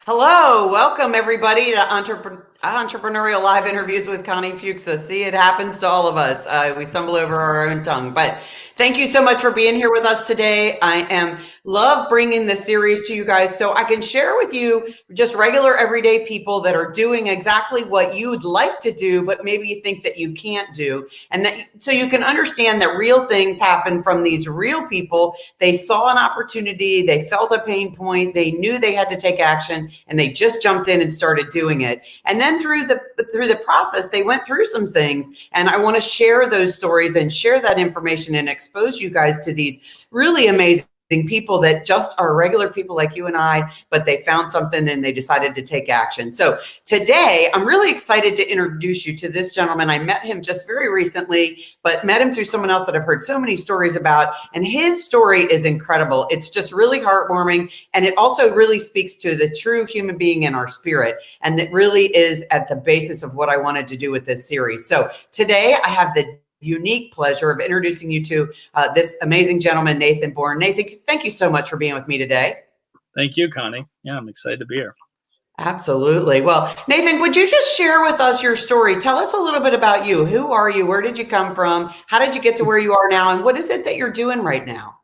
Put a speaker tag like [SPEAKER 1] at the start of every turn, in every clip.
[SPEAKER 1] Hello, welcome everybody to Entrepreneurial Live Interviews with Connie Fuksa. See, it happens to all of us. We stumble over our own tongue, but thank you so much for being here with us today. Love bringing this series to you guys so I can share with you just regular everyday people that are doing exactly what you would like to do, but maybe you think that you can't do. And that so you can understand that real things happen from these real people. They saw an opportunity, they felt a pain point, they knew they had to take action, and they just jumped in and started doing it. And then through the process, they went through some things. And I want to share those stories and share that information and expose you guys to these really amazing people that just are regular people like you and I, but they found something and they decided to take action. So today, I'm really excited to introduce you to this gentleman. I met him just very recently, but met him through someone else that I've heard so many stories about. And his story is incredible. It's just really heartwarming. And it also really speaks to the true human being in our spirit. And that really is at the basis of what I wanted to do with this series. So today I have the unique pleasure of introducing you to this amazing gentleman, Nathan Bourne. Nathan, thank you so much for being with me today.
[SPEAKER 2] Thank you, Connie. Yeah, I'm excited to be here.
[SPEAKER 1] Absolutely. Well, Nathan, would you just share with us your story? Tell us a little bit about you. Who are you? Where did you come from? How did you get to where you are now? And what is it that you're doing right now?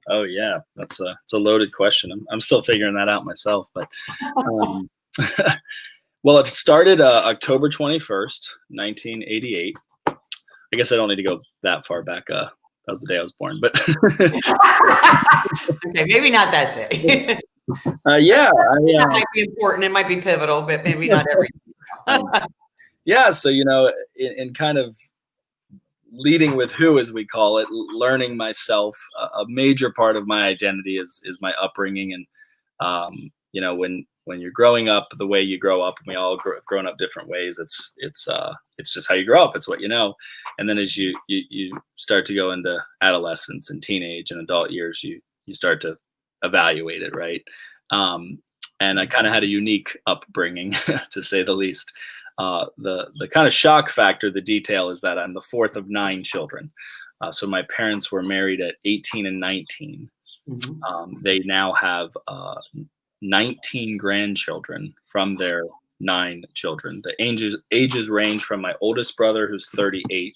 [SPEAKER 2] Oh yeah, it's a loaded question. I'm still figuring that out myself, but um, well, it started October 21st, 1988. I guess I don't need to go that far back. That was the day I was born, but
[SPEAKER 1] Okay, maybe not that day.
[SPEAKER 2] yeah,
[SPEAKER 1] That might be important. It might be pivotal, but maybe not every.
[SPEAKER 2] yeah. So in kind of leading with who, as we call it, learning myself. A major part of my identity is my upbringing, and when you're growing up the way you grow up, and we all have grown up different ways. It's just how you grow up. It's what you know, and then as you start to go into adolescence and teenage and adult years, you start to evaluate it, right? And I kind of had a unique upbringing, to say the least. The kind of shock factor, the detail is that I'm the fourth of 9 children. So my parents were married at 18 and 19.
[SPEAKER 1] Mhm.
[SPEAKER 2] They now have 19 grandchildren from their 9 children. The ages range from my oldest brother, who's 38,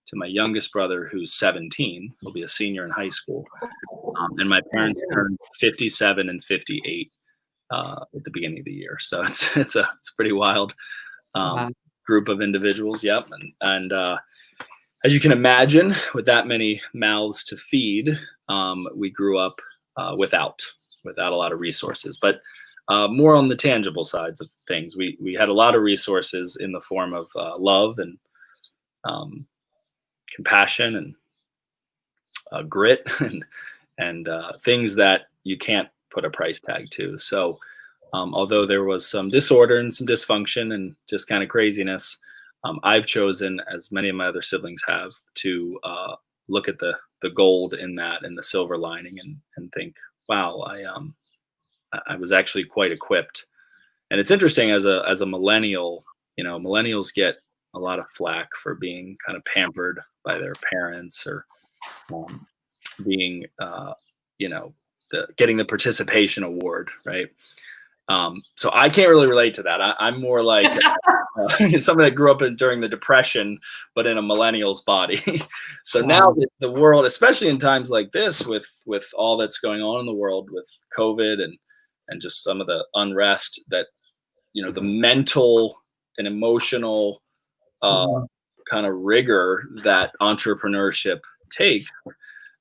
[SPEAKER 2] to my youngest brother, who's 17. He'll be a senior in high school. And my parents turned 57 and 58 at the beginning of the year. So it's a pretty wild
[SPEAKER 1] Wow.
[SPEAKER 2] group of individuals. Yep. And as you can imagine, with that many mouths to feed, we grew up without a lot of resources, but more on the tangible sides of things. We had a lot of resources in the form of love and compassion and grit and things that you can't put a price tag to. So although there was some disorder and some dysfunction and just kind of craziness, I've chosen, as many of my other siblings have, to look at the gold in that and the silver lining and think, wow, I was actually quite equipped. And it's interesting, as a millennial, millennials get a lot of flack for being kind of pampered by their parents, or being, getting the participation award, right? So I can't really relate to that. I'm more like someone that grew up during the Depression, but in a millennial's body. So now
[SPEAKER 1] Wow.
[SPEAKER 2] the world, especially in times like this, with all that's going on in the world with COVID and just some of the unrest, that the mental and emotional
[SPEAKER 1] Mhm.
[SPEAKER 2] kind of rigor that entrepreneurship takes,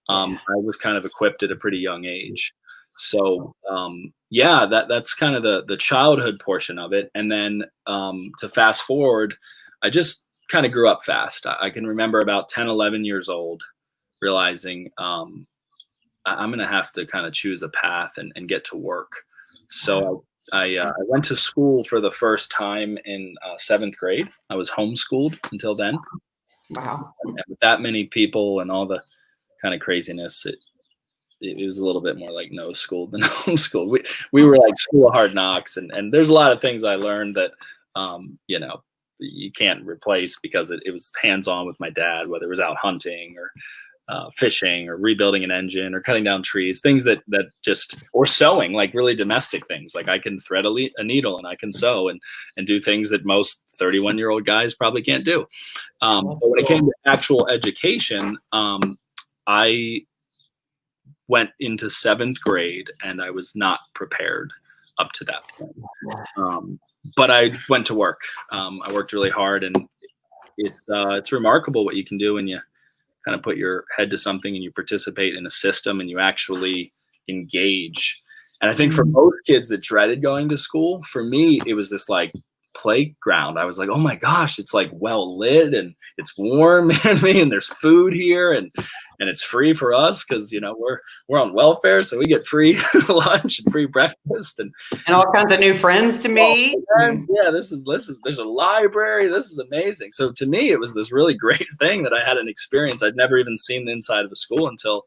[SPEAKER 1] Yeah.
[SPEAKER 2] I was kind of equipped at a pretty young age. So yeah, that's kind of the childhood portion of it. And then to fast forward, I just kind of grew up fast. I can remember about 10, 11 years old, realizing I'm going to have to kind of choose a path and get to work.
[SPEAKER 1] Wow.
[SPEAKER 2] So I went to school for the first time in 7th grade. I was homeschooled until then.
[SPEAKER 1] Wow.
[SPEAKER 2] And with that many people and all the kind of craziness, it was a little bit more like no school than homeschool. We were like school of hard knocks, and there's a lot of things I learned that you can't replace, because it was hands on with my dad, whether it was out hunting or fishing or rebuilding an engine or cutting down trees, things that just, or sewing, like really domestic things. Like I can thread a needle and I can sew and do things that most 31-year-old guys probably can't do. But when it came to actual education, I went into 7th grade and I was not prepared up to that point. But I went to work. I worked really hard, and it's remarkable what you can do when you kind of put your head to something and you participate in a system and you actually engage. And I think for most kids that dreaded going to school, for me, it was this like playground. I was like, oh my gosh, it's like well lit and it's warm and there's food here and it's free for us because we're on welfare, so we get free lunch and free breakfast and
[SPEAKER 1] all kinds of new friends to meet.
[SPEAKER 2] Yeah, this is there's a library. This is amazing. So to me, it was this really great thing that I had an experience. I'd never even seen the inside of a school until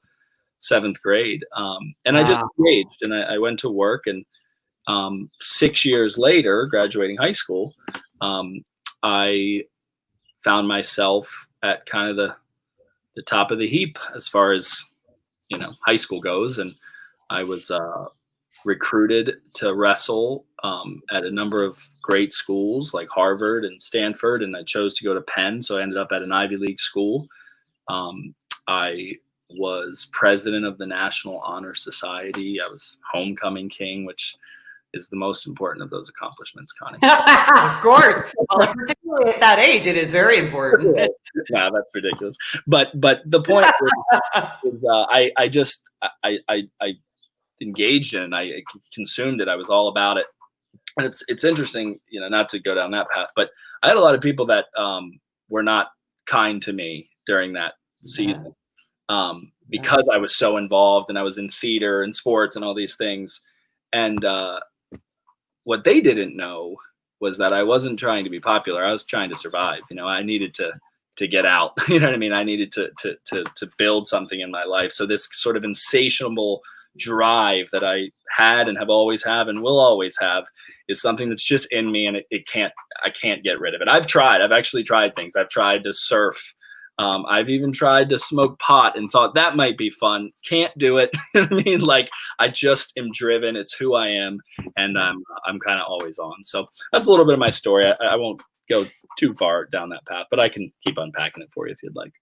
[SPEAKER 2] 7th grade, and I just engaged and I went to work. And 6 years later, graduating high school, I found myself at kind of the top of the heap as far as high school goes, and I was recruited to wrestle at a number of great schools like Harvard and Stanford, and I chose to go to Penn, so I ended up at an Ivy League school. I was president of the National Honor Society. I was homecoming king, which is the most important of those accomplishments, Connie.
[SPEAKER 1] Of course. Well, particularly at that age, it is very important.
[SPEAKER 2] Nah, that's ridiculous. But the point is I engaged in it, and I consumed it. I was all about it. And it's interesting, not to go down that path, but I had a lot of people that were not kind to me during that season because I was so involved and I was in theater and sports and all these things. And what they didn't know was that I wasn't trying to be popular. I was trying to survive. I needed to get out. You know what I mean? I needed to build something in my life. So this sort of insatiable drive that I had and have always have and will always have is something that's just in me, and I can't get rid of it. I've actually tried things. I've tried to surf. I've even tried to smoke pot and thought that might be fun. Can't do it. I mean, like, I just am driven. It's who I am, and I'm kind of always on. So that's a little bit of my story. I won't go too far down that path, but I can keep unpacking it for you if you'd like.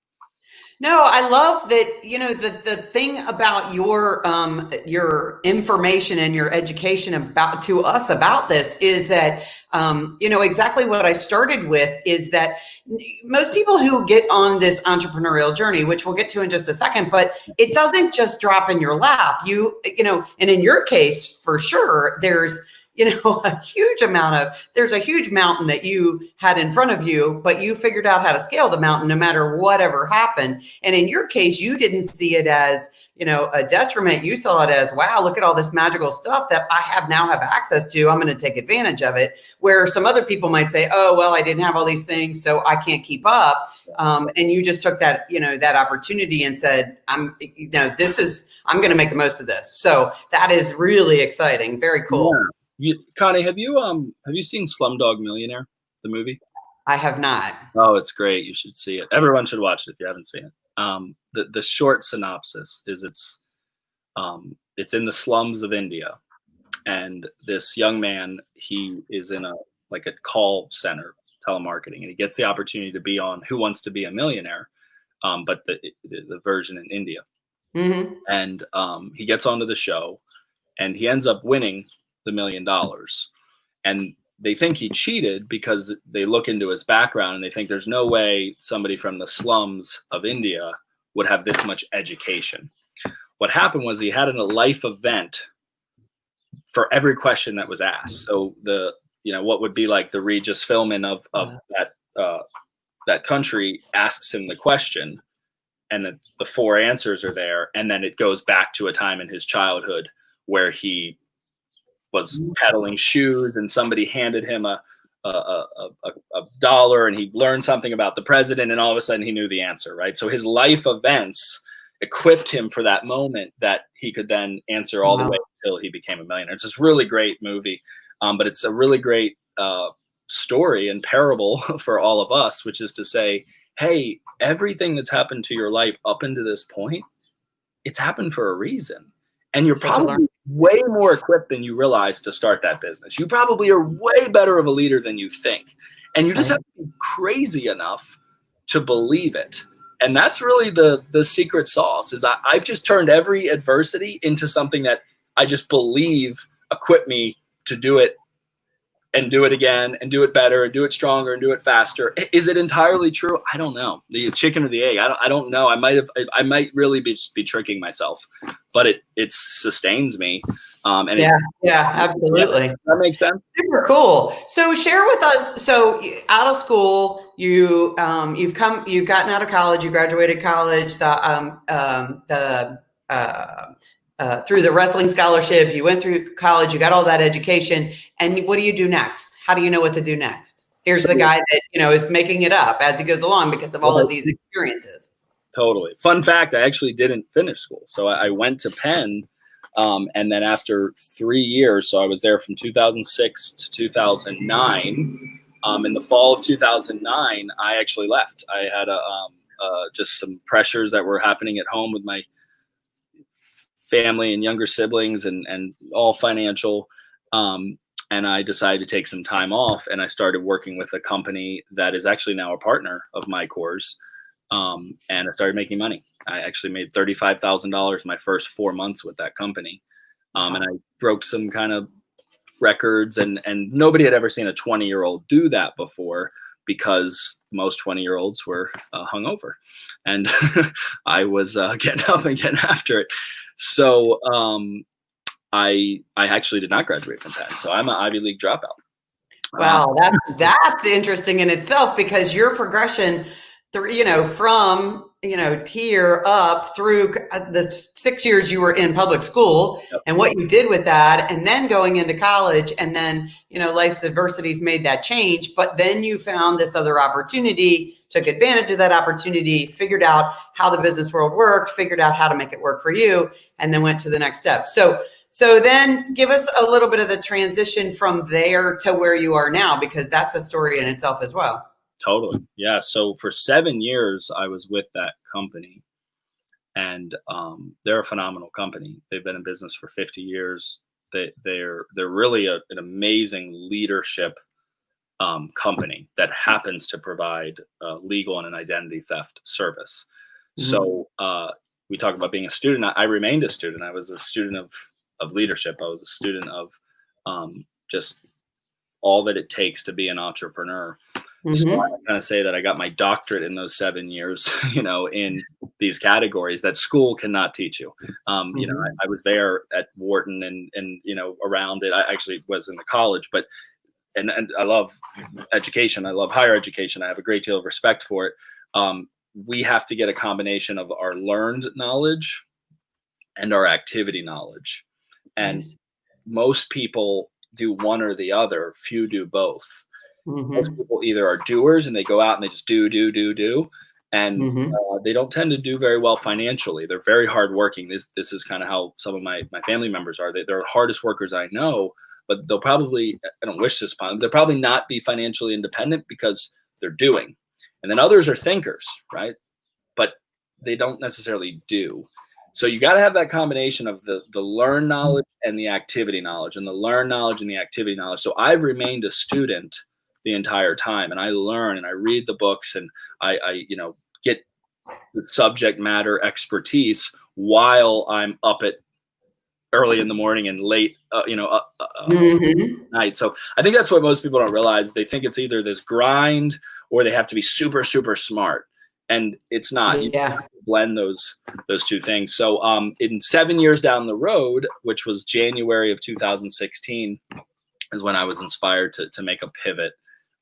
[SPEAKER 1] No, I love that, the thing about your information and your education to us about this is that, exactly what I started with is that most people who get on this entrepreneurial journey, which we'll get to in just a second, but it doesn't just drop in your lap. And in your case, for sure, there's there's a huge mountain that you had in front of you, but you figured out how to scale the mountain no matter whatever happened. And in your case, you didn't see it as, a detriment. You saw it as, wow, look at all this magical stuff that I now have access to. I'm going to take advantage of it. Where some other people might say, oh, well, I didn't have all these things, so I can't keep up. And you just took that, that opportunity and said, I'm going to make the most of this. So that is really exciting. Very cool.
[SPEAKER 2] Yeah. Connie, have you seen Slumdog Millionaire, the movie?
[SPEAKER 1] I have not.
[SPEAKER 2] Oh, it's great. You should see it. Everyone should watch it if you haven't seen it. The short synopsis is it's in the slums of India, and this young man, he is in a call center, telemarketing, and he gets the opportunity to be on Who Wants to Be a Millionaire, but the version in India. Mm-hmm. And he gets onto the show, and he ends up winning the $1 million. And they think he cheated because they look into his background and they think there's no way somebody from the slums of India would have this much education. What happened was he had a life event for every question that was asked. So what would be like the Regis Philbin of that country asks him the question, and the 4 answers are there. And then it goes back to a time in his childhood where he was peddling shoes and somebody handed him a dollar and he learned something about the president, and all of a sudden he knew the answer, right? So his life events equipped him for that moment that he could then answer all the way until he became a millionaire. It's this really great movie, but it's a really great story and parable for all of us, which is to say, hey, everything that's happened to your life up until this point, it's happened for a reason. And you're
[SPEAKER 1] Such a learn.
[SPEAKER 2] probably way more equipped than you realize to start that business. You probably are way better of a leader than you think. And you just
[SPEAKER 1] Right.
[SPEAKER 2] have to be crazy enough to believe it. And that's really the secret sauce is I've just turned every adversity into something that I just believe equipped me to do it and do it again and do it better and do it stronger and do it faster. Is it entirely true? I don't know. The chicken or the egg. I don't know. I might really be tricking myself, but it sustains me. And
[SPEAKER 1] Yeah, absolutely.
[SPEAKER 2] that makes sense.
[SPEAKER 1] Super cool. So share with us. So out of school, you've gotten out of college, you graduated college, through the wrestling scholarship, you went through college, you got all that education, and what do you do next? How do you know what to do next? Here's the guy that, is making it up as he goes along because of all of these experiences.
[SPEAKER 2] Totally. Fun fact, I actually didn't finish school. So I went to Penn, and then after 3 years, so I was there from 2006 to 2009. In the fall of 2009, I actually left. I had just some pressures that were happening at home with my family and younger siblings and all financial. And I decided to take some time off, and I started working with a company that is actually now a partner of MyCORE's. And I started making money. I actually made $35,000 my first 4 months with that company. And I broke some kind of records, and nobody had ever seen a 20-year-old do that before, because most 20-year-olds were hungover, and I was getting up and getting after it. So I actually did not graduate from Penn, so I'm an Ivy League dropout.
[SPEAKER 1] Wow, that's interesting in itself, because your progression through, from here up through the 6 years you were in public school,
[SPEAKER 2] Yep.
[SPEAKER 1] and what you did with that, and then going into college, and then life's adversities made that change, but then you found this other opportunity, took advantage of that opportunity, figured out how the business world worked, figured out how to make it work for you, and then went to the next step. So then give us a little bit of the transition from there to where you are now, because that's a story in itself as well.
[SPEAKER 2] Totally. Yeah. So for 7 years, I was with that company, and they're a phenomenal company. They've been in business for 50 years. They're really an amazing leadership company that happens to provide legal and an identity theft service. Mm-hmm. So we talk about being a student. I remained a student. I was a student of leadership. I was a student of just all that it takes to be an entrepreneur. Mm-hmm. So I kind of say that I got my doctorate in those 7 years, in these categories that school cannot teach you. Mm-hmm. I was there at Wharton and around it. I actually was in the college, but and I love education. I love higher education. I have a great deal of respect for it. We have to get a combination of our learned knowledge and our activity knowledge. And nice. Most people do one or the other. Few do both. Mm-hmm. Most people either are doers and they go out and they just do. And mm-hmm. They don't tend to do very well financially. They're very hardworking. This is kind of how some of my family members are. They're the hardest workers I know, but they'll probably, I don't wish this upon them, they'll probably not be financially independent because they're doing. And then others are thinkers, right? But they don't necessarily do. So you got to have that combination of the learned knowledge and the activity knowledge, and the learned knowledge and the activity knowledge. So I've remained a student the entire time, and I learn and I read the books, and I get the subject matter expertise while I'm up at early in the morning and late, mm-hmm. night. So I think that's what most people don't realize. They think it's either this grind or they have to be super, super smart. And it's not. You have to blend those two things. So in 7 years down the road, which was January of 2016, is when I was inspired to make a pivot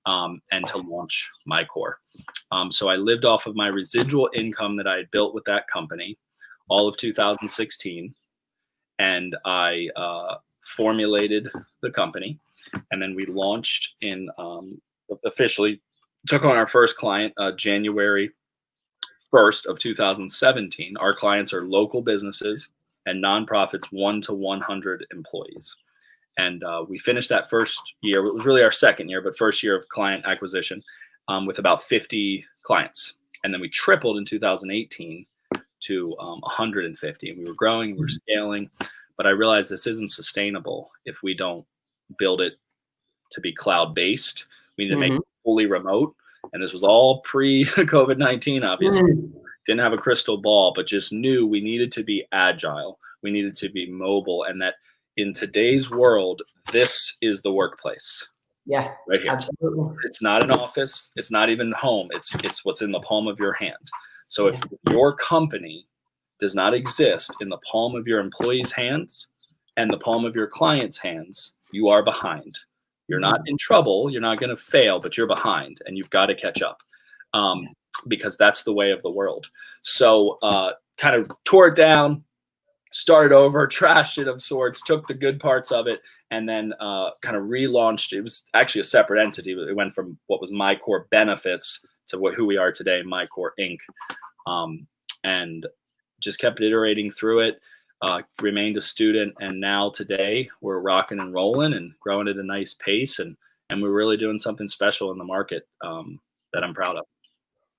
[SPEAKER 2] and to launch MyCORE. So I lived off of my residual income that I had built with that company all of 2016. And I formulated the company. And then we launched in officially took on our first client January 1st of 2017. Our clients are local businesses and nonprofits, 1 to 100 employees. And we finished that first year. It was really our second year, but first year of client acquisition with about 50 clients. And then we tripled in 2018 to 150. And we were growing, we were scaling, but I realized this isn't sustainable if we don't build it to be cloud-based. We need to make it fully remote. And this was all pre-COVID-19, obviously. Didn't have a crystal ball, but just knew we needed to be agile. We needed to be mobile, and that in today's world, this is the workplace.
[SPEAKER 1] Yeah,
[SPEAKER 2] right here.
[SPEAKER 1] absolutely.
[SPEAKER 2] It's not an office. It's not even home. It's what's in the palm of your hand. So if your company does not exist in the palm of your employees' hands and the palm of your clients' hands, you are behind. You're not in trouble. You're not going to fail, but you're behind, and you've got to catch up because that's the way of the world. So kind of tore it down, started over, trashed it of sorts, took the good parts of it, and then kind of relaunched. It was actually a separate entity. It went from what was MyCORE Benefits to who we are today, MyCORE Inc. And just kept iterating through it, remained a student, and now today we're rocking and rolling and growing at a nice pace, and we're really doing something special in the market that I'm proud of.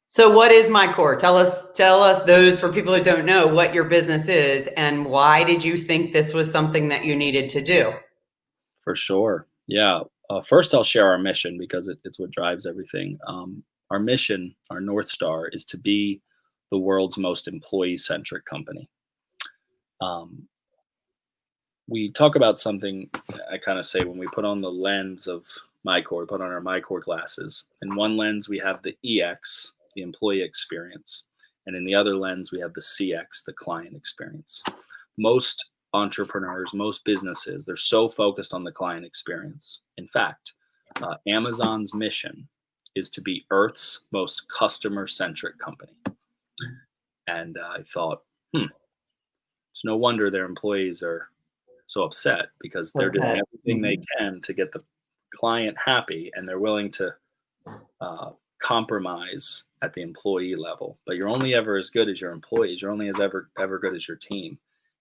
[SPEAKER 1] So what is MyCORE? Tell us those, for people who don't know, what your business is and why did you think this was something that you needed to do?
[SPEAKER 2] For sure. Yeah. First, I'll share our mission because it's what drives everything. Our mission, our North Star, is to be the world's most employee-centric company. We talk about something, I kind of say, when we put on the lens of MyCORE, we put on our MyCORE glasses. In one lens, we have the EX, the employee experience. And in the other lens, we have the CX, the client experience. Most entrepreneurs, most businesses, they're so focused on the client experience. In fact, Amazon's mission is to be Earth's most customer-centric company. And I thought, it's no wonder their employees are so upset because they're doing everything they can to get the client happy, and they're willing to compromise at the employee level. But you're only ever as good as your employees. You're only as ever good as your team.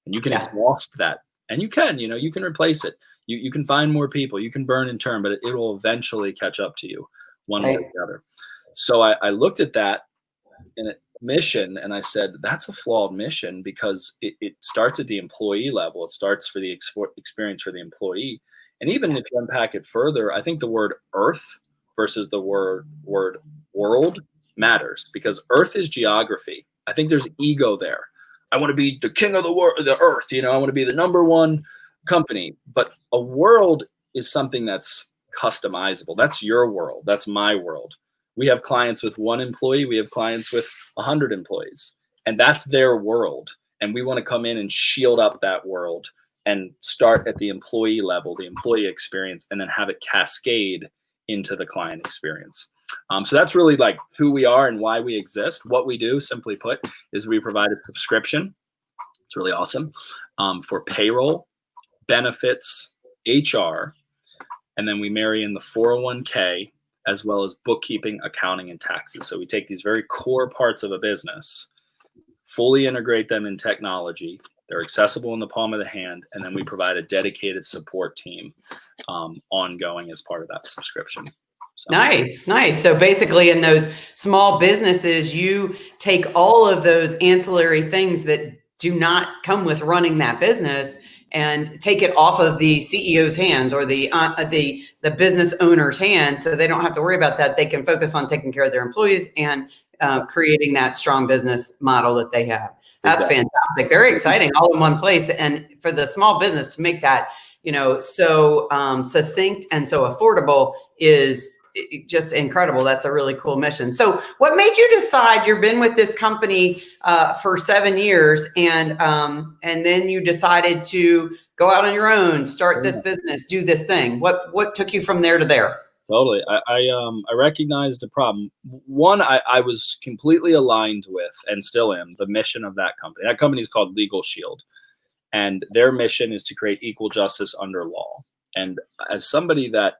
[SPEAKER 2] And you can exhaust that. And you can replace it. You can find more people. You can burn in turn, but it will eventually catch up to you one way or the other. So I looked at that in a mission and I said, that's a flawed mission because it starts at the employee level. It starts for the experience for the employee. And even if you unpack it further, I think the word earth versus the word world matters because earth is geography. I think there's ego there. I want to be the king of the world, the earth, I want to be the #1 company. But a world is something that's customizable. That's your world. That's my world. We have clients with 1 employee. We have clients with 100 employees. And that's their world. And we want to come in and shield up that world and start at the employee level, the employee experience, and then have it cascade into the client experience. So that's really like who we are and why we exist. What we do, simply put, is we provide a subscription. It's really awesome for payroll, benefits, HR, and then we marry in the 401k as well as bookkeeping, accounting, and taxes. So we take these very core parts of a business, fully integrate them in technology. They're accessible in the palm of the hand, and then we provide a dedicated support team ongoing as part of that subscription. So.
[SPEAKER 1] Nice. So basically in those small businesses, you take all of those ancillary things that do not come with running that business and take it off of the CEO's hands or the business owner's hands, so they don't have to worry about that. They can focus on taking care of their employees and creating that strong business model that they have. That's fantastic. Very exciting, all in one place. And for the small business to make that, so succinct and so affordable is just incredible. That's a really cool mission. So what made you decide, you've been with this company for 7 years and then you decided to go out on your own, start this business, do this thing. What took you from there to there?
[SPEAKER 2] Totally. I recognized a problem. One, I was completely aligned with, and still am, the mission of that company. That company is called Legal Shield. And their mission is to create equal justice under law. And as somebody that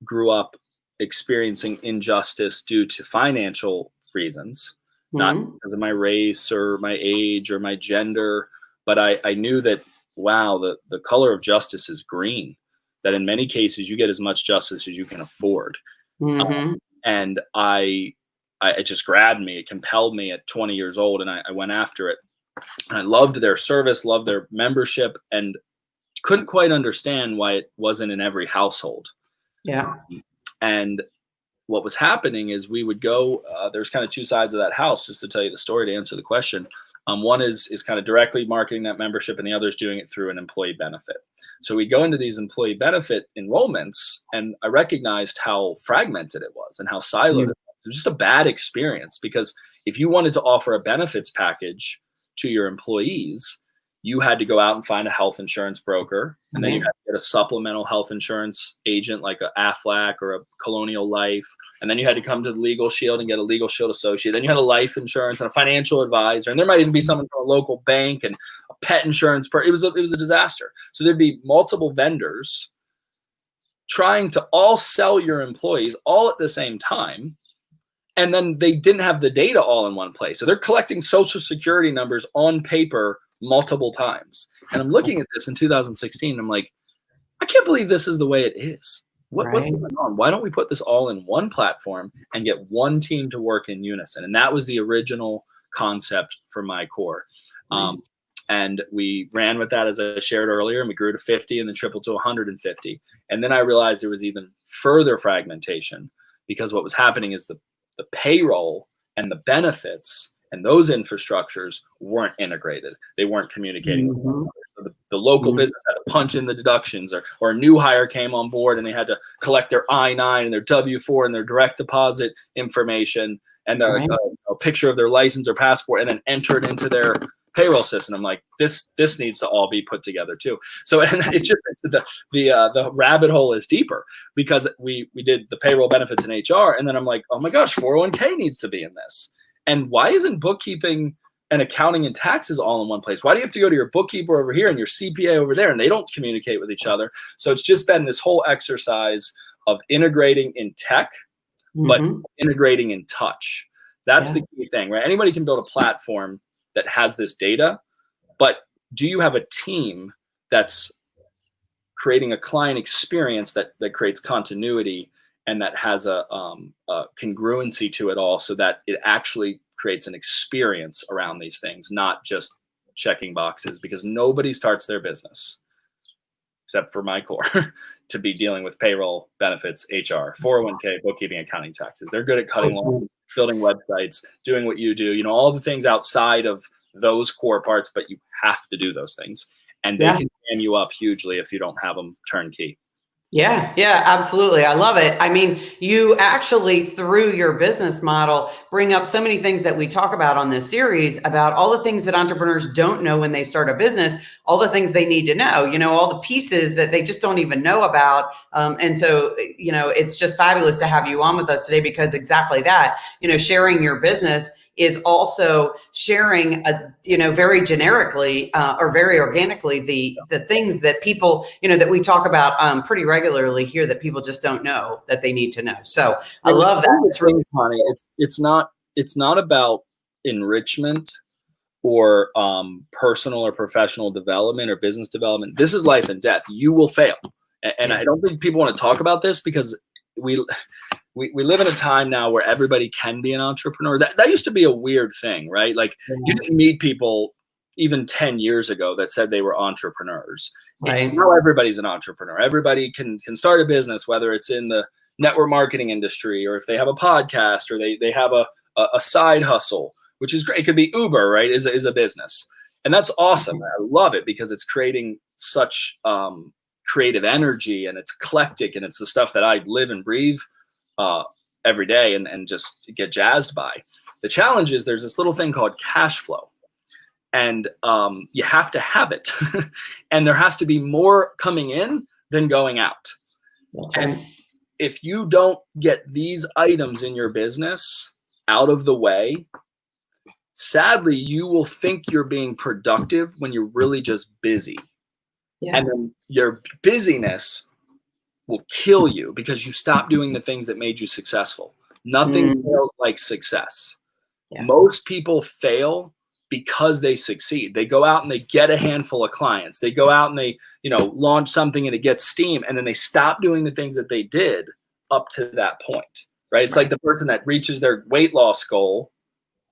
[SPEAKER 2] grew up experiencing injustice due to financial reasons, not because of my race or my age or my gender, but I knew that, wow, the color of justice is green, that in many cases you get as much justice as you can afford. And I it just grabbed me. It compelled me at 20 years old, and I went after it. And I loved their service, loved their membership, and couldn't quite understand why it wasn't in every household.
[SPEAKER 1] Yeah.
[SPEAKER 2] And what was happening is we would go, there's kind of two sides of that house, just to tell you the story, to answer the question. One is kind of directly marketing that membership, and the other is doing it through an employee benefit. So we go into these employee benefit enrollments, and I recognized how fragmented it was and how siloed it was. It was just a bad experience, because if you wanted to offer a benefits package to your employees, you had to go out and find a health insurance broker, and then you had to get a supplemental health insurance agent like a Aflac or a Colonial Life. And then you had to come to the Legal Shield and get a Legal Shield associate. Then you had a life insurance and a financial advisor. And there might even be someone from a local bank and a pet insurance. It was a disaster. So there'd be multiple vendors trying to all sell your employees all at the same time. And then they didn't have the data all in one place. So they're collecting Social Security numbers on paper multiple times. And I'm looking at this in 2016. I'm like, I can't believe this is the way it is. What's going on? Why don't we put this all in one platform and get one team to work in unison? And that was the original concept for MyCORE. And we ran with that, as I shared earlier, and we grew to 50 and then tripled to 150. And then I realized there was even further fragmentation, because what was happening is the payroll and the benefits and those infrastructures weren't integrated. They weren't communicating with one another. So the local business had to punch in the deductions, or a new hire came on board and they had to collect their I-9 and their W-4 and their direct deposit information and a picture of their license or passport, and then enter it into their payroll system. I'm like, this needs to all be put together too. So, and it's just the rabbit hole is deeper, because we did the payroll, benefits, and HR, and then I'm like, oh my gosh, 401k needs to be in this. And why isn't bookkeeping and accounting and taxes all in one place? Why do you have to go to your bookkeeper over here and your CPA over there, and they don't communicate with each other? So it's just been this whole exercise of integrating in tech, but integrating in touch. That's the key thing, right? Anybody can build a platform that has this data, but do you have a team that's creating a client experience that creates continuity and that has a congruency to it all, so that it actually creates an experience around these things, not just checking boxes? Because nobody starts their business, except for MyCORE, to be dealing with payroll, benefits, HR, 401k, bookkeeping, accounting, taxes. They're good at cutting lines, building websites, doing what you do, all the things outside of those core parts, but you have to do those things. And they can jam you up hugely if you don't have them turnkey.
[SPEAKER 1] Yeah, absolutely. I love it. I mean, you actually, through your business model, bring up so many things that we talk about on this series, about all the things that entrepreneurs don't know when they start a business, all the things they need to know, all the pieces that they just don't even know about. And so, it's just fabulous to have you on with us today, because exactly that, sharing your business is also sharing, very generically or very organically the things that people, that we talk about pretty regularly here, that people just don't know that they need to know. So I love that.
[SPEAKER 2] It's really funny. It's not about enrichment or personal or professional development or business development. This is life and death. You will fail, and I don't think people want to talk about this, because we live in a time now where everybody can be an entrepreneur. That used to be a weird thing, right? Like you didn't meet people even 10 years ago that said they were entrepreneurs.
[SPEAKER 1] Right.
[SPEAKER 2] Now everybody's an entrepreneur. Everybody can start a business, whether it's in the network marketing industry, or if they have a podcast, or they have a side hustle, which is great. It could be Uber, right? Is a business. And that's awesome. I love it, because it's creating such creative energy, and it's eclectic, and it's the stuff that I live and breathe every day and just get jazzed by. The challenge is there's this little thing called cash flow, and you have to have it. And there has to be more coming in than going out. And if you don't get these items in your business out of the way, sadly, you will think you're being productive when you're really just busy. And then your busyness will kill you, because you stop doing the things that made you successful. Nothing feels like success. Most people fail because they succeed. They go out and they get a handful of clients. They go out and they, launch something and it gets steam, and then they stop doing the things that they did up to that point, right? It's like the person that reaches their weight loss goal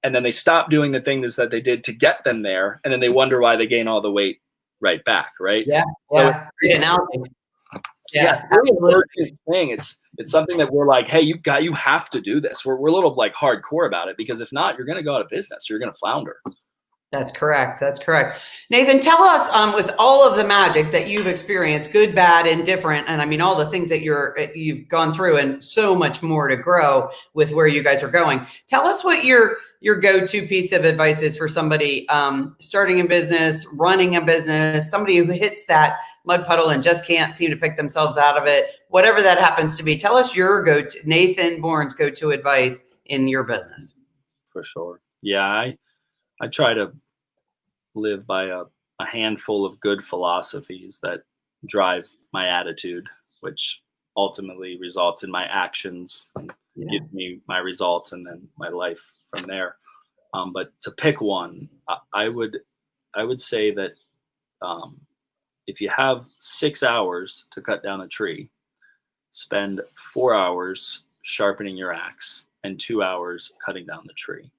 [SPEAKER 2] and then they stop doing the things that they did to get them there. And then they wonder why they gain all the weight right back. Right.
[SPEAKER 1] Yeah.
[SPEAKER 2] So
[SPEAKER 1] Yeah. Great analogy.
[SPEAKER 2] yeah,
[SPEAKER 1] Yeah.
[SPEAKER 2] really
[SPEAKER 1] Absolutely.
[SPEAKER 2] emergent thing. It's something that we're like, hey, you have to do this. We're a little like hardcore about it, because if not, you're going to go out of business. You're going to flounder.
[SPEAKER 1] That's correct. That's correct. Nathan, tell us, with all of the magic that you've experienced, good, bad, and different, and I mean all the things that you've gone through, and so much more to grow with where you guys are going. Tell us what your go-to piece of advice is for somebody starting a business, running a business, somebody who hits that mud puddle and just can't seem to pick themselves out of it, whatever that happens to be. Tell us your go-to, Nathan Bourne's go-to advice in your business.
[SPEAKER 2] For sure. Yeah, I try to live by a handful of good philosophies that drive my attitude, which ultimately results in my actions and gives me my results and then my life from there. But to pick one, I would say that if you have 6 hours to cut down a tree, spend 4 hours sharpening your axe and 2 hours cutting down the tree.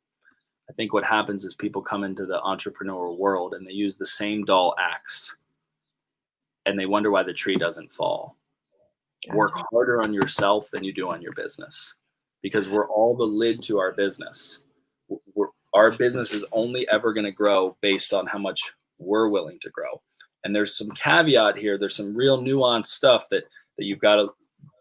[SPEAKER 2] I think what happens is people come into the entrepreneurial world and they use the same dull axe and they wonder why the tree doesn't fall. Gotcha. Work harder on yourself than you do on your business, because we're all the lid to our business. Our business is only ever going to grow based on how much we're willing to grow. And there's some caveat here. There's some real nuanced stuff that you've got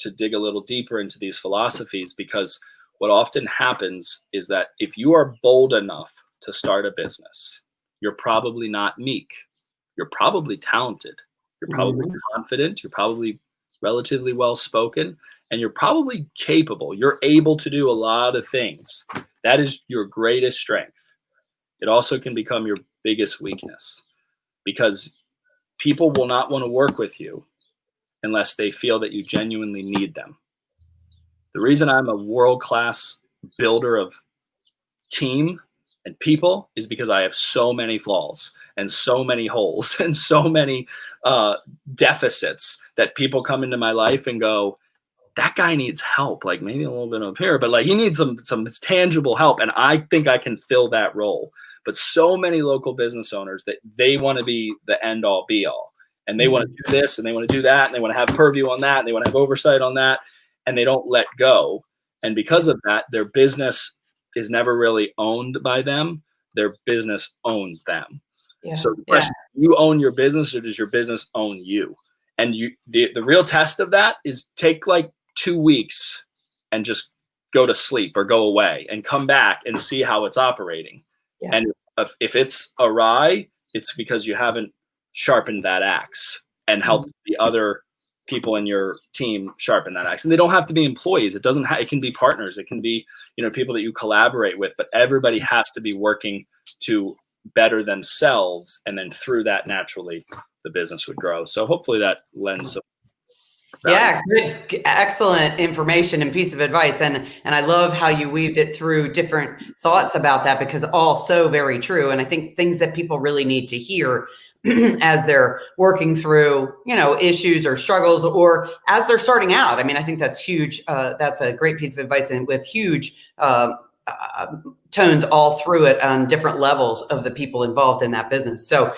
[SPEAKER 2] to dig a little deeper into these philosophies, because what often happens is that if you are bold enough to start a business, you're probably not meek. You're probably talented. You're probably confident. You're probably relatively well-spoken, and you're probably capable. You're able to do a lot of things. That is your greatest strength. It also can become your biggest weakness, because people will not want to work with you unless they feel that you genuinely need them. The reason I'm a world-class builder of team and people is because I have so many flaws and so many holes and so many deficits that people come into my life and go, that guy needs help, like maybe a little bit up here, but like he needs some tangible help. And I think I can fill that role. But so many local business owners that they want to be the end all be all. And they want to do this and they want to do that. And they want to have purview on that. And they want to have oversight on that. And they don't let go. And because of that, their business is never really owned by them. Their business owns them. Yeah. So the question, you own your business, or does your business own you? And the real test of that is take like 2 weeks and just go to sleep or go away and come back and see how it's operating. Yeah. And if it's awry, it's because you haven't sharpened that axe and helped the other people in your team sharpen that axe. And they don't have to be employees. It doesn't it can be partners. It can be, people that you collaborate with, but everybody has to be working to better themselves. And then through that, naturally, the business would grow. So hopefully that lends some value.
[SPEAKER 1] Yeah, good, excellent information and piece of advice. And I love how you weaved it through different thoughts about that, because all so very true. And I think things that people really need to hear as they're working through, issues or struggles, or as they're starting out. I mean, I think that's huge. That's a great piece of advice, and with huge tones all through it on different levels of the people involved in that business. So,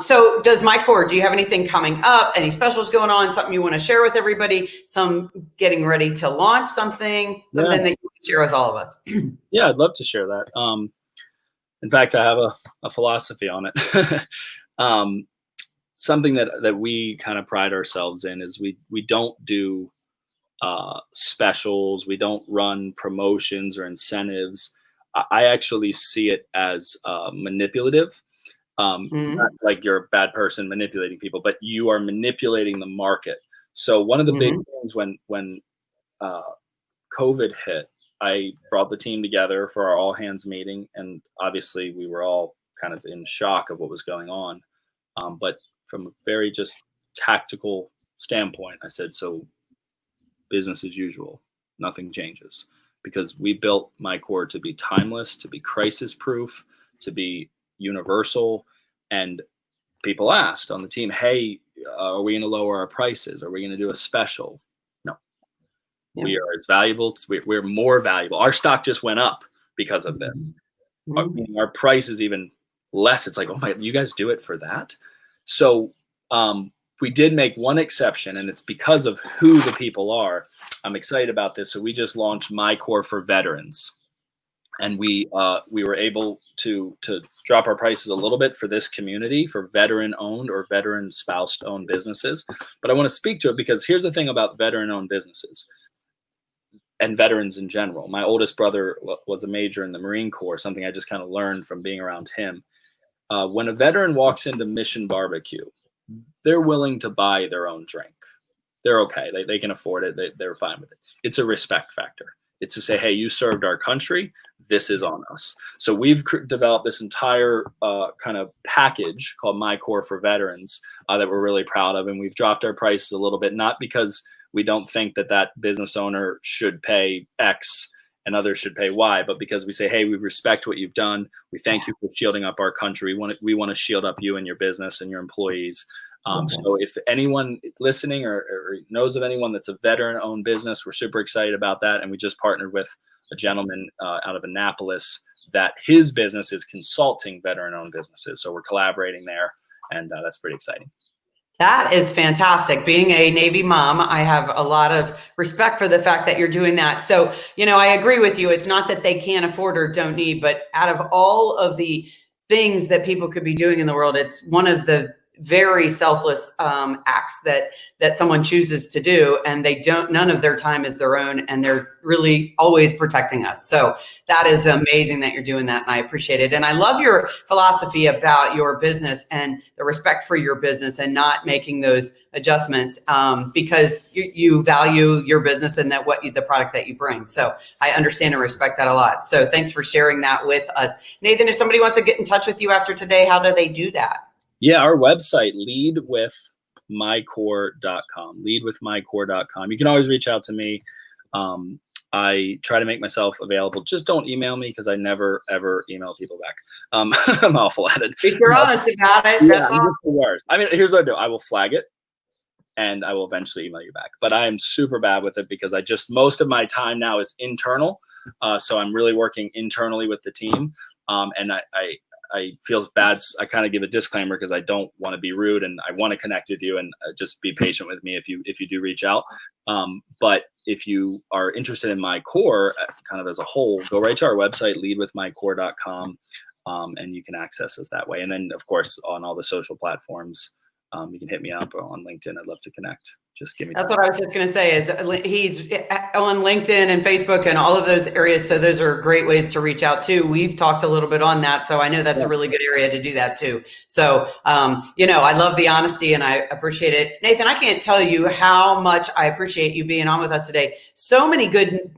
[SPEAKER 1] so does MyCORE, do you have anything coming up? Any specials going on? Something you want to share with everybody? Some getting ready to launch something that you can share with all of us?
[SPEAKER 2] Yeah, I'd love to share that. In fact, I have a philosophy on it. Something that we kind of pride ourselves in is we don't do specials. We don't run promotions or incentives. I actually see it as manipulative. Not like you're a bad person manipulating people, but you are manipulating the market. So one of the big things when COVID hit, I brought the team together for our all hands meeting, and obviously we were all kind of in shock of what was going on. But from a very just tactical standpoint, I said, so business as usual, nothing changes, because we built MyCORE to be timeless, to be crisis proof, to be universal. And people asked on the team, hey, are we going to lower our prices? Are we going to do a special? No.
[SPEAKER 1] Yeah.
[SPEAKER 2] We are as valuable. We're more valuable. Our stock just went up because of this. Our price is even less. It's like, oh my, you guys do it for that? So we did make one exception, and it's because of who the people are. I'm excited about this. So we just launched MyCORE for veterans. And we were able to drop our prices a little bit for this community, for veteran-owned or veteran spouse-owned businesses. But I want to speak to it because here's the thing about veteran-owned businesses and veterans in general. My oldest brother was a major in the Marine Corps, something I just kind of learned from being around him. When a veteran walks into Mission Barbecue, they're willing to buy their own drink. They're okay. They can afford it. They're fine with it. It's a respect factor. It's to say, hey, you served our country. This is on us. So we've developed this entire kind of package called MyCORE for veterans that we're really proud of. And we've dropped our prices a little bit, not because we don't think that business owner should pay X and others should pay Y, but because we say, hey, we respect what you've done. We thank you for shielding up our country. We want to shield up you and your business and your employees. So if anyone listening or knows of anyone that's a veteran-owned business, we're super excited about that. And we just partnered with a gentleman out of Annapolis that his business is consulting veteran-owned businesses. So we're collaborating there, and that's pretty exciting.
[SPEAKER 1] That is fantastic. Being a Navy mom, I have a lot of respect for the fact that you're doing that. So, I agree with you. It's not that they can't afford or don't need, but out of all of the things that people could be doing in the world, it's one of the very selfless acts that someone chooses to do, and none of their time is their own, and they're really always protecting us. So that is amazing that you're doing that, and I appreciate it. And I love your philosophy about your business and the respect for your business and not making those adjustments because you value your business and the product that you bring. So I understand and respect that a lot. So thanks for sharing that with us. Nathan, if somebody wants to get in touch with you after today, how do they do that?
[SPEAKER 2] Yeah, our website, leadwithmycore.com, leadwithmycore.com. You can always reach out to me. I try to make myself available. Just don't email me because I never, ever email people back. I'm awful at it.
[SPEAKER 1] If you're honest about it, that's
[SPEAKER 2] the worst. I mean, here's what I do. I will flag it and I will eventually email you back. But I am super bad with it because most of my time now is internal. So I'm really working internally with the team. And I feel bad. I kind of give a disclaimer because I don't want to be rude and I want to connect with you, and just be patient with me if you do reach out. But if you are interested in MyCORE kind of as a whole, go right to our website, leadwithmycore.com, and you can access us that way. And then, of course, on all the social platforms, you can hit me up on LinkedIn. I'd love to connect. Just give me
[SPEAKER 1] That's what I was just going to say is he's on LinkedIn and Facebook and all of those areas. So those are great ways to reach out too. We've talked a little bit on that. So I know that's a really good area to do that too. So, I love the honesty and I appreciate it. Nathan, I can't tell you how much I appreciate you being on with us today. So many good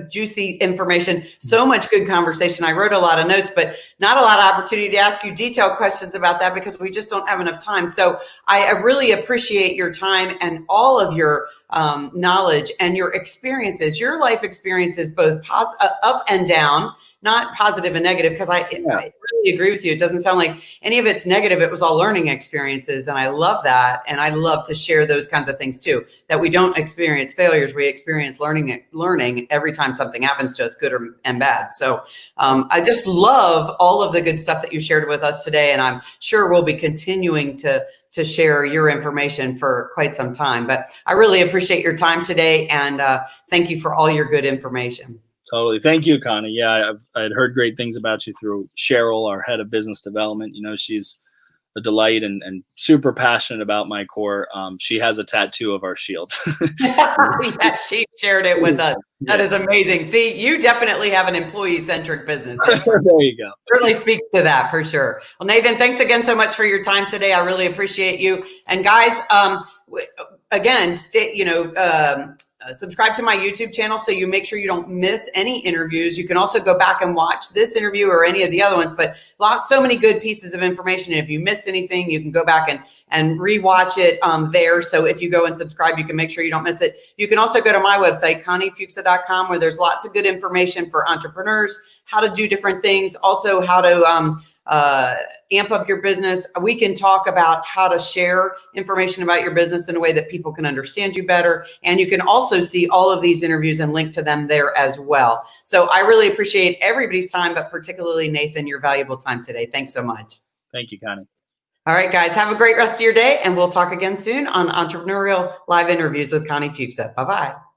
[SPEAKER 1] juicy information, so much good conversation. I wrote a lot of notes, but not a lot of opportunity to ask you detailed questions about that because we just don't have enough time. So I really appreciate your time and all of your knowledge and your experiences, your life experiences, both up and down, not positive and negative, because I really agree with you. It doesn't sound like any of it's negative. It was all learning experiences. And I love that. And I love to share those kinds of things too, that we don't experience failures. We experience learning every time something happens to us, good and bad. So I just love all of the good stuff that you shared with us today. And I'm sure we'll be continuing to share your information for quite some time. But I really appreciate your time today. And thank you for all your good information.
[SPEAKER 2] Totally. Thank you, Connie. Yeah, I had heard great things about you through Cheryl, our head of business development. She's a delight and super passionate about MyCORE. She has a tattoo of our shield.
[SPEAKER 1] Yeah, she shared it with us. That is amazing. See, you definitely have an employee-centric business.
[SPEAKER 2] There you go.
[SPEAKER 1] Really speaks to that for sure. Well, Nathan, thanks again so much for your time today. I really appreciate you. And guys, again, subscribe to my YouTube channel so you make sure you don't miss any interviews. You can also go back and watch this interview or any of the other ones, but so many good pieces of information. If you missed anything, you can go back and rewatch it there. So if you go and subscribe, you can make sure you don't miss it. You can also go to my website, ConnieFuksa.com, where there's lots of good information for entrepreneurs, how to do different things, also how to amp up your business. We can talk about how to share information about your business in a way that people can understand you better. And you can also see all of these interviews and link to them there as well. So I really appreciate everybody's time, but particularly Nathan, your valuable time today. Thanks so much.
[SPEAKER 2] Thank you, Connie.
[SPEAKER 1] All right, guys, have a great rest of your day, and we'll talk again soon on Entrepreneurial Live Interviews with Connie Fuksa. Bye-bye.